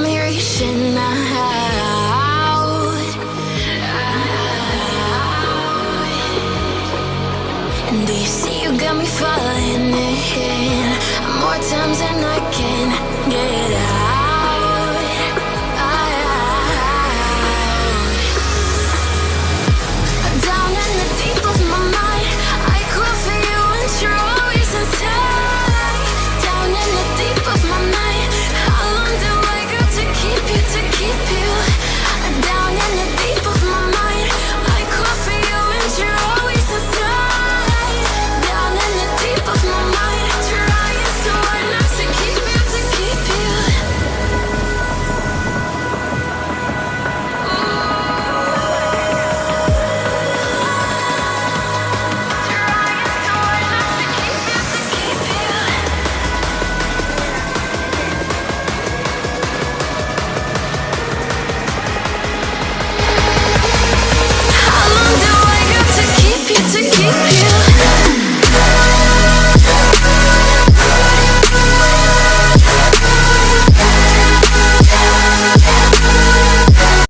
me reaching out. And do you see you got me falling in more times than I can get out?